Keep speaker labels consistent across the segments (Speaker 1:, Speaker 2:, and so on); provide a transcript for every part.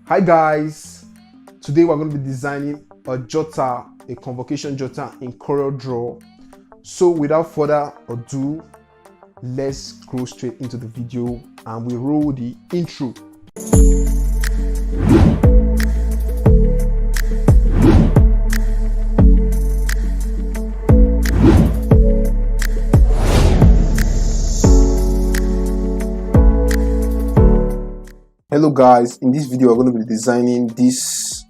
Speaker 1: Hi guys, today we're going to be designing a jotter, a convocation jotter in CorelDraw. So without further ado, let's go straight into the video and we roll the intro. Hello guys, in this video we're going to be designing this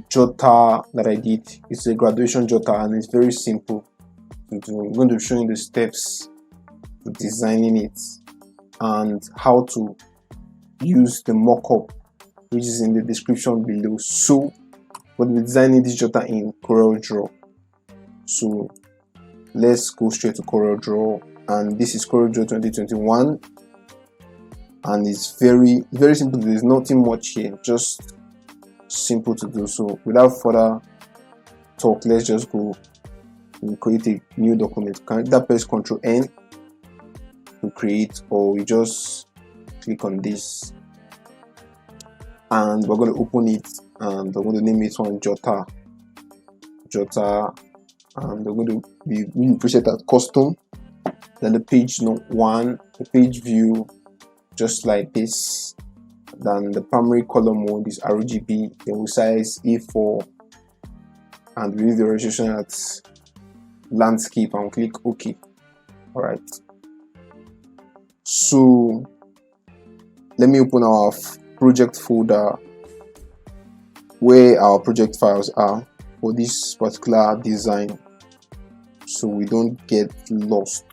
Speaker 1: jotter that I did. It's a graduation jotter and it's very simple to do. I'm going to show you the steps to designing it and how to use the mockup, which is in the description below. So we'll be designing this jotter in CorelDraw. So let's go straight to CorelDraw, and this is CorelDraw 2021. And it's very simple. There's nothing much here, just simple to do. So without further talk, let's just go and create a new document. Can that press Ctrl N to create, or we just click on this and we're going to open it, and we're going to name it one jotter, and we're going to be preset as custom. Then the page note 1, the page view, just like this. Then the primary color mode is RGB, then we size A4 and we leave the registration at landscape and click OK. Alright, so let me open our project folder where our project files are for this particular design so we don't get lost.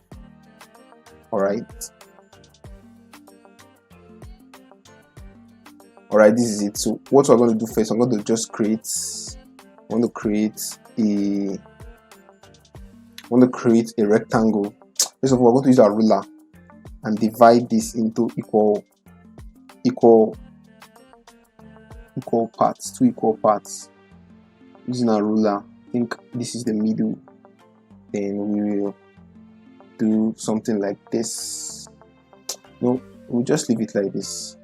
Speaker 1: Alright, this is it. So what we're going to do first, I'm going to just create a rectangle. First of all, we're going to use our ruler and divide this into equal parts, 2 equal parts, using our ruler. I think this is the middle. Then we will do something like this. No, we'll just leave it like this.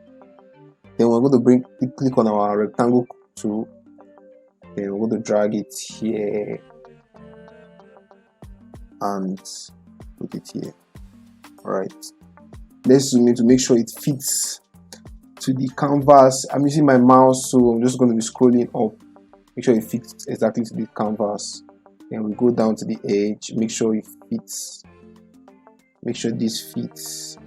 Speaker 1: Then we're going to click on our rectangle tool. Then we're going to drag it here and put it here. Alright, let's zoom in to make sure it fits to the canvas. I'm using my mouse, so I'm just going to be scrolling up, make sure it fits exactly to the canvas. Then we go down to the edge, make sure it fits, make sure this fits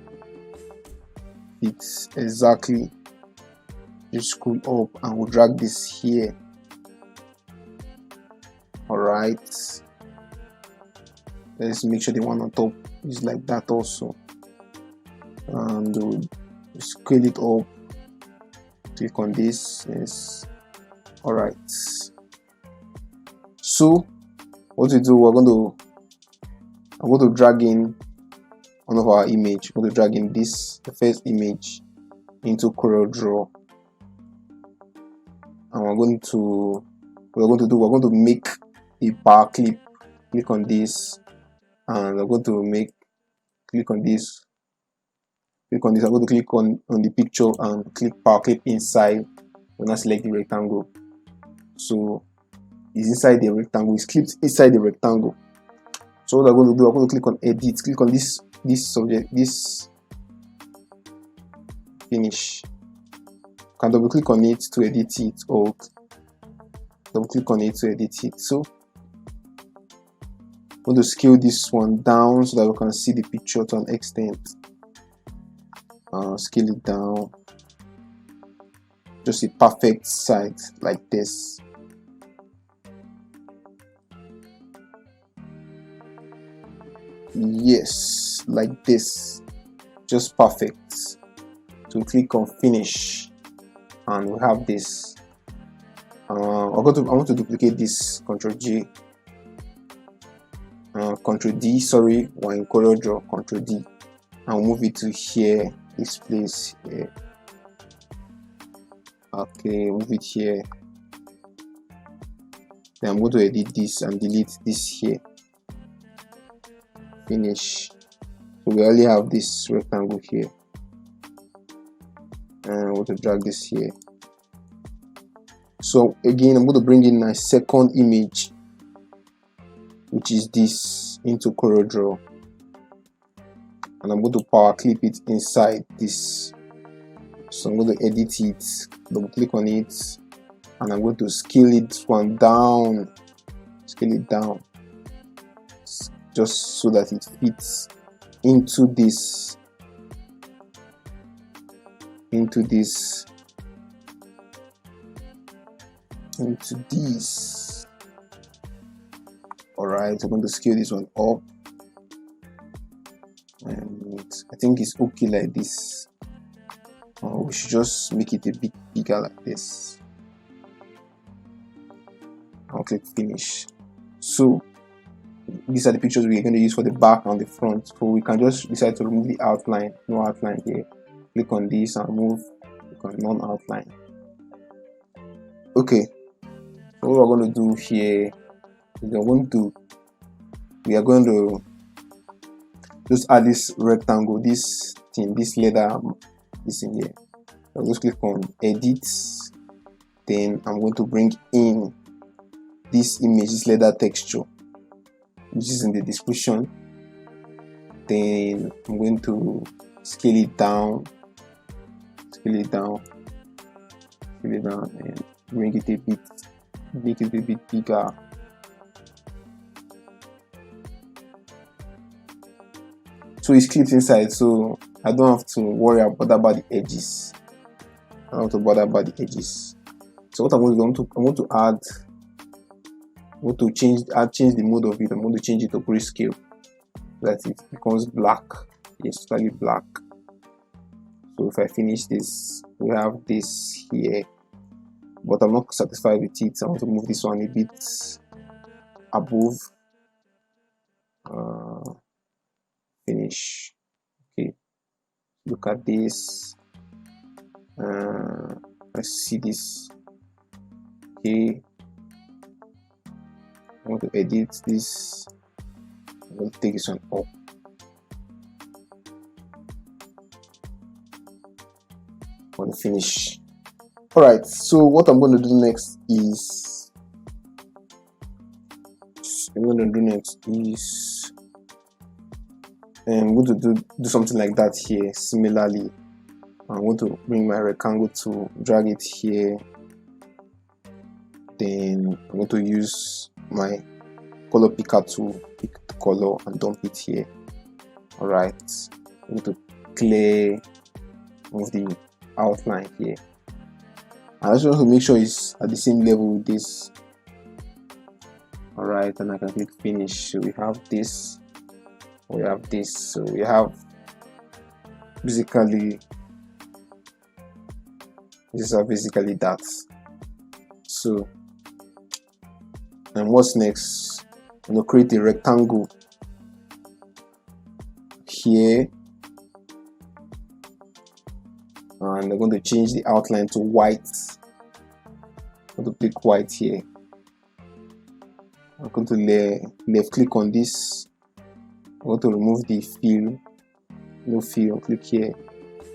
Speaker 1: exactly. Just scroll up and we'll drag this here. Alright, let's make sure the one on top is like that also, and we'll scale it up, click on this. Yes, alright, so what we do, I'm going to drag in one of our image. I'm going to drag in the first image into CorelDraw. And we're going to make a bar clip. Click on this, and I'm going to click on this. I'm going to click on the picture and click bar clip inside. When I select the rectangle, so it's inside the rectangle. It's clipped inside the rectangle. So what I'm going to do, I'm going to click on edit. Click on this subject, this finish. Can double click on it to edit it, or double click on it to edit it. So I'm going to scale this one down so that we can see the picture to an extent. Scale it down, just a perfect size like this. Yes, like this, just perfect. So click on finish and we have this. I want to duplicate this. Ctrl J, Ctrl D. Sorry, we're in CorelDraw. Ctrl D, and we'll move it to here. This place here. Okay, move it here. Then I'm going to edit this and delete this here. Finish. So we only have this rectangle here. And I want to drag this here. So again, I'm going to bring in my second image, which is this, into CorelDraw, and I'm going to power clip it inside this. So I'm going to edit it, double click on it, and I'm going to scale it one down, scale it down, just so that it fits into this, into this. Alright, I'm going to scale this one up, and I think it's okay like this. We should just make it a bit bigger like this. I'll click finish. So these are the pictures we're going to use for the back and the front. So we can just decide to remove the outline, no outline here. Click on this and move, click on non-outline. Okay, so what we're going to do here is we are going to just add this rectangle, this thing, this leather, this in here. I'll just click on edit, then I'm going to bring in this image, this leather texture, which is in the description. Then I'm going to scale it down, and bring it a bit, make it a bit bigger. So it's clipped inside, so I don't have to worry about the edges. I don't have to bother about the edges. So what I'm going to do, I'm going to change the mode of it. I'm going to change it to grayscale so that it becomes black. Yes, slightly black. So if I finish this, we have this here, but I'm not satisfied with it. I want to move this one a bit above. Finish. Okay, look at this. Let's see this. Okay, I want to edit this. I'm going to take this one up. I want to finish. Alright, so what I'm going to do next is I'm going to do something like that here. Similarly, I'm going to bring my rectangle to drag it here. Then I'm going to use my color picker to pick the color and dump it here. Alright, I'm going to move the outline here. I just want to make sure it's at the same level with this. Alright, and I can click finish. So we have this, we have this, so we have basically, these are basically that. So, and what's next? I'm going to create a rectangle here, and I'm going to change the outline to white. I'm going to click white here. I'm going to left click on this. I'm going to remove the fill, no fill, click here,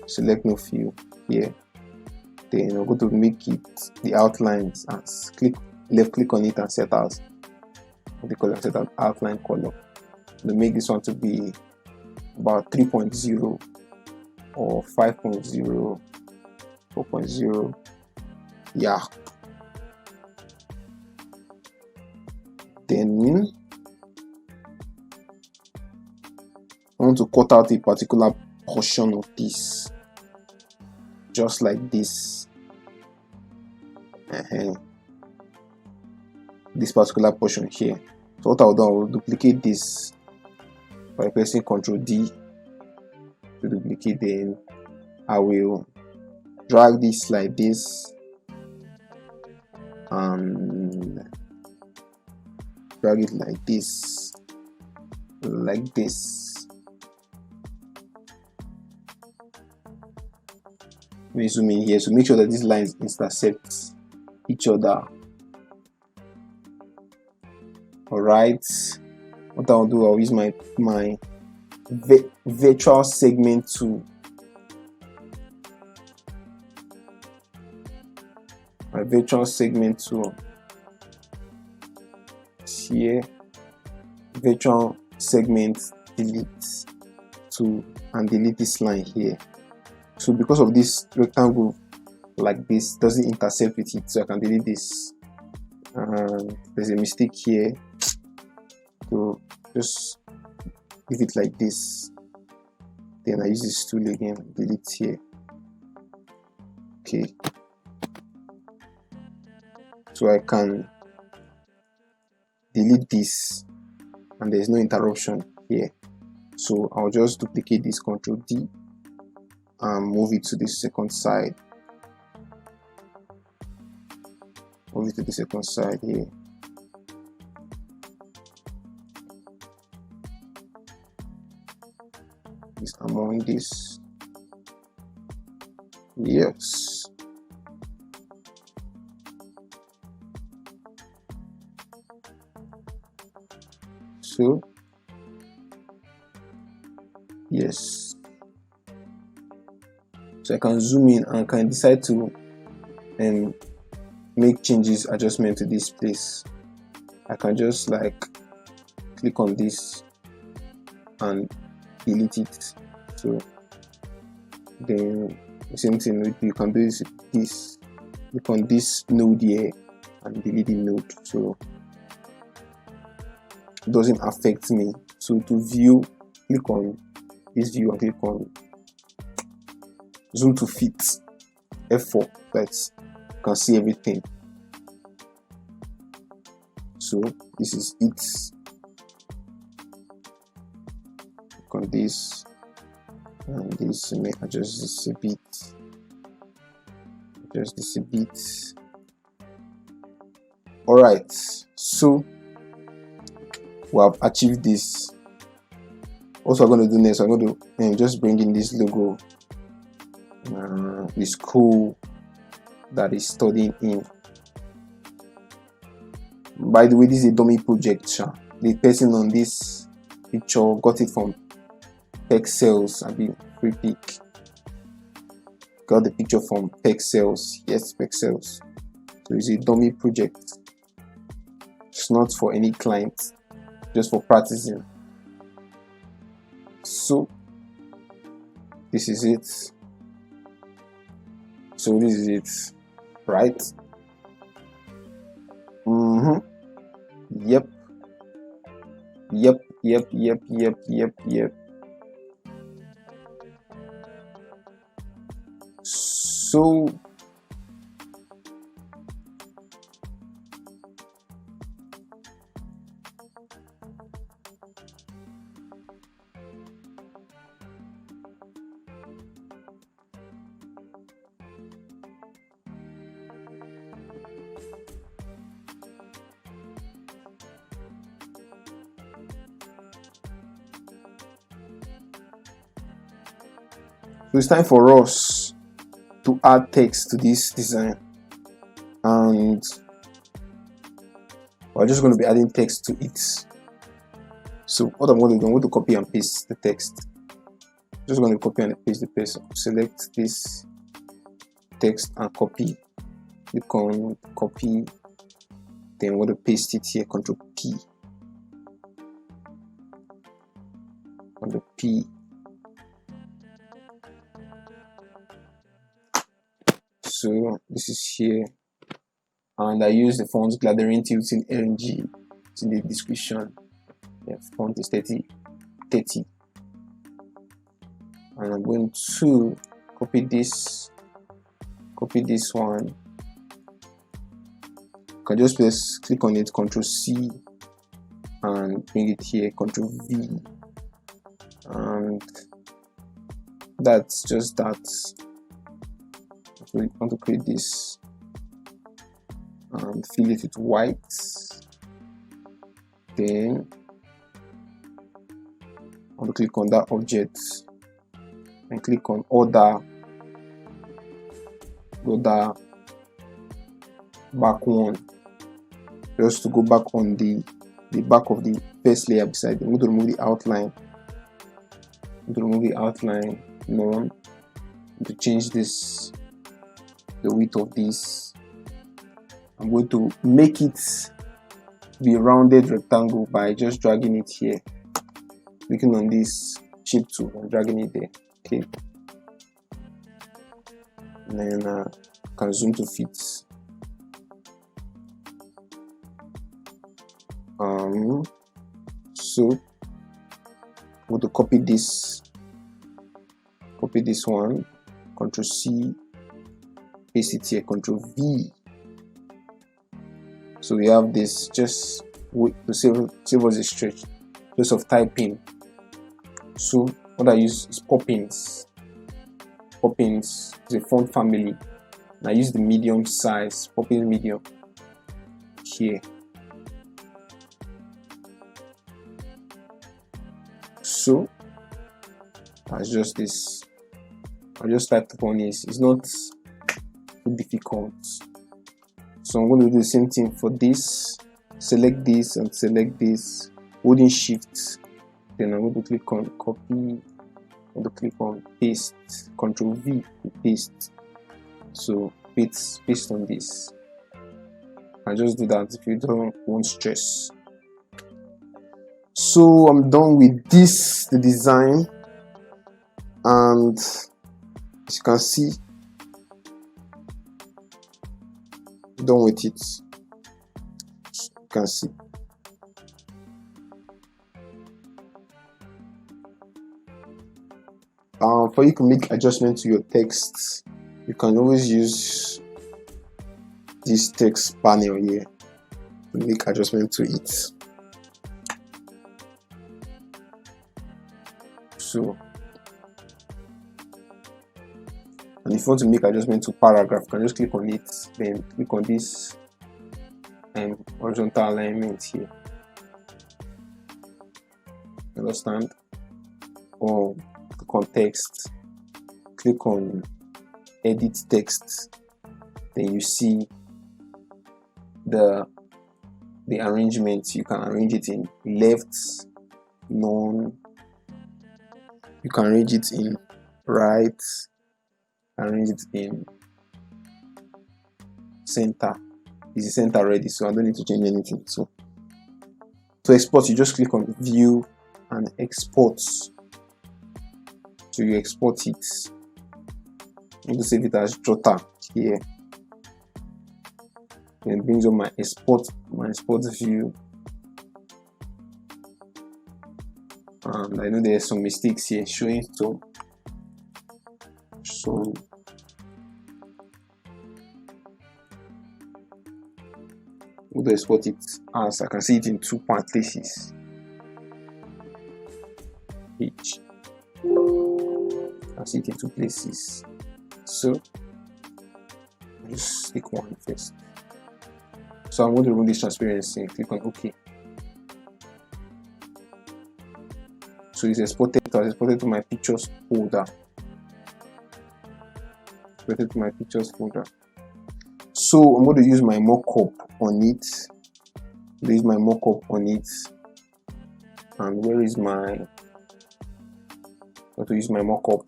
Speaker 1: select no fill here. Then I'm going to make it the outlines as left click on it and set as the color, set as outline color. To make this one to be about 3.0 or 5.0, 4.0, yeah. Then I want to cut out a particular portion of this, just like this. This particular portion here. So what I'll do, I will duplicate this by pressing Ctrl D to duplicate. Then I will drag this like this and drag it like this, like this. Let me zoom in here, so make sure that these lines intersect each other. Alright, what I'll do, I'll use my virtual segment tool my virtual segment tool here, virtual segment delete tool, and delete this line here. So because of this rectangle like this doesn't intersect with it, so I can delete this. And there's a mistake here, so just leave it like this. Then I use this tool again, delete here. Okay, so I can delete this and there's no interruption here. So I'll just duplicate this, Ctrl D, and move it to the second side. Move it to the second side here. Is among this. Yes. So yes. So I can zoom in and can decide to make changes, adjustment to this place. I can just like click on this and delete it. So then the same thing, you can do this, click on this node here and delete the node, so it doesn't affect me. So to view, click on this view and click on zoom to fit, F4, that you can see everything. So this is it. Click on this and this, may adjust this a bit, adjust this a bit. All right, so we have achieved this. Also, I'm going to do next, I'm going to just bring in this logo, the school that is studying in. By the way, this is a dummy project. The person on this picture got it from Pexels. I mean, free pick. Got the picture from Pexels. Yes, Pexels. So it's a dummy project. It's not for any client, just for practicing. So this is it. So this is it, right? Yep. So it's time for us to add text to this design, and we're just going to be adding text to it. So what I'm going to do, I'm going to copy and paste the text. Just going to copy and paste the text. Select this text and copy. Click on copy. Then I'm going to paste it here. Ctrl P. Ctrl P. So this is here, and I use the font Gladerin Tilting LG. It's in the description. Yeah, font is 30, and I'm going to copy this one. You can just click on it, Ctrl C, and bring it here, Ctrl V, and that's just that. So we want to create this and fill it with white. Then I want to click on that object and click on order back one, just to go back on the back of the first layer beside it. I'm going to remove the outline. None. To change this, the width of this I'm going to make it be a rounded rectangle by just dragging it here, clicking on this shape tool and dragging it there. Okay, and then can zoom to fit. So I'm going to copy this one, Ctrl C, paste it here, Ctrl V. So we have this, just wait to save us a stretch just of typing. So what I use is Poppins. Poppins is a font family, and I use the medium size, Poppins medium here. So that's just this. I just typed upon this. It's not too difficult. So I'm going to do the same thing for this. Select this and select this, holding shift. Then I'm going to click on copy. I'm going to click on paste. Ctrl V to paste. So paste on this. I just do that if you don't want stress. So I'm done with this, the design, and as you can see, done with it. You can see. For you to make adjustments to your text, you can always use this text panel here to make adjustment to it. So, and if you want to make adjustment to paragraph, you can just click on it, then click on this horizontal alignment here. Understand? Or click on text, click on edit text, then you see the arrangement. You can arrange it in left, none. You can arrange it in right, arrange it in center. It's center already, so I don't need to change anything. So to export, you just click on view and export. So you export it. I'm going to save it as Jotter here. And it brings up my export view. And I know there's some mistakes here showing, so I'm going to export it as I can see it in 2 places. Each. I see it in 2 places. So just click one first. So I'm going to remove this transparency and click on OK. So it's exported to my pictures folder. Exported to my pictures folder. So I'm going to use my mockup on it. Use my mockup on it. And where is my? I'm going to use my mockup.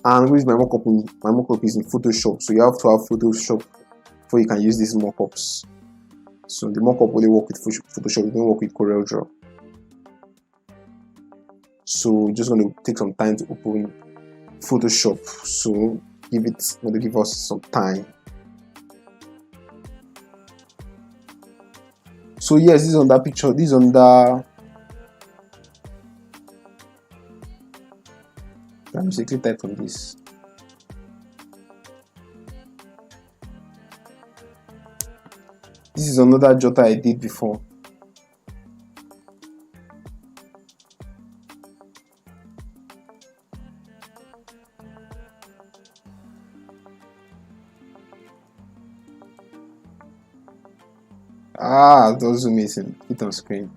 Speaker 1: And where is my mockup? My mockup is in Photoshop. So you have to have Photoshop before you can use these mockups. So the mockup only work with Photoshop. It don't work with CorelDraw. So we're just going to take some time to open Photoshop. So I'm going to give us some time. So yes, this is on that picture. This is on the. I'm basically type on this. This is another Jotter I did before. Don't zoom it in, hit on screen.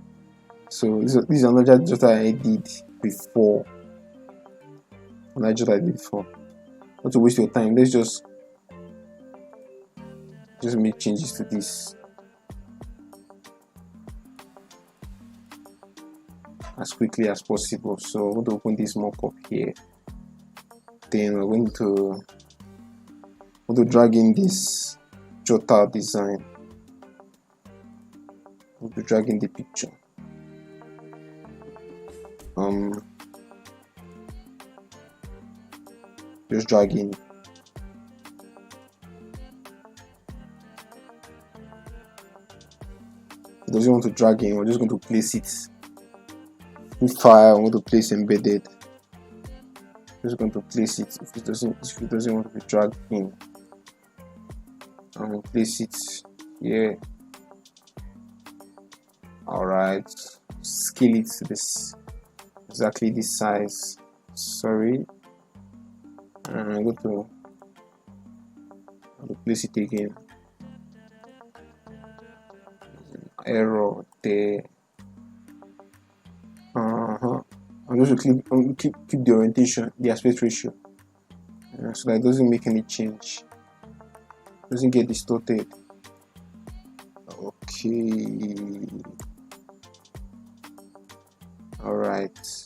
Speaker 1: So this is another Jotter I did before. Another Jotter I did before. Not to waste your time, let's just make changes to this as quickly as possible. So I'm going to open this mockup here. Then we're going to drag in this Jotter Design. I'm going to drag in the picture. Just drag in. It doesn't want to drag in. We're just going to place it. In file, I'm going to place embedded. Just going to place it. If it doesn't want to be dragged in, I'm going to place it here. Alright, scale it to this exactly this size. Sorry, and I'm going to place it again. Error there. I'm going to keep the orientation, the aspect ratio, so that it doesn't make any change, doesn't get distorted. Okay. All right.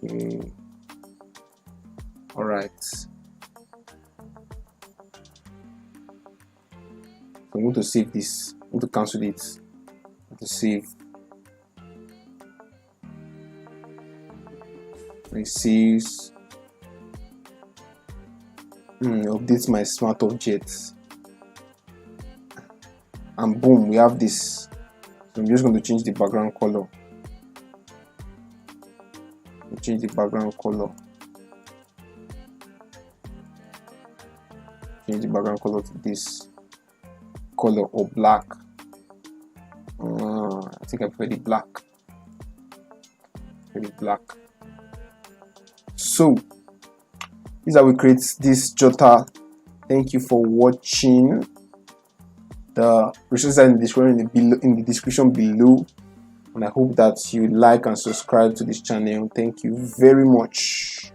Speaker 1: Okay. All right. So I'm going to save this. I'm going to cancel it. I'm going to save. It saves. Update my smart objects. And boom, we have this. So I'm just going to change the background color. Change the background color. Change the background color to this color or black. I think I prefer the black. Very black. So this is how we create this Jotter. Thank you for watching. The resources are in the description below, and I hope that you like and subscribe to this channel. Thank you very much.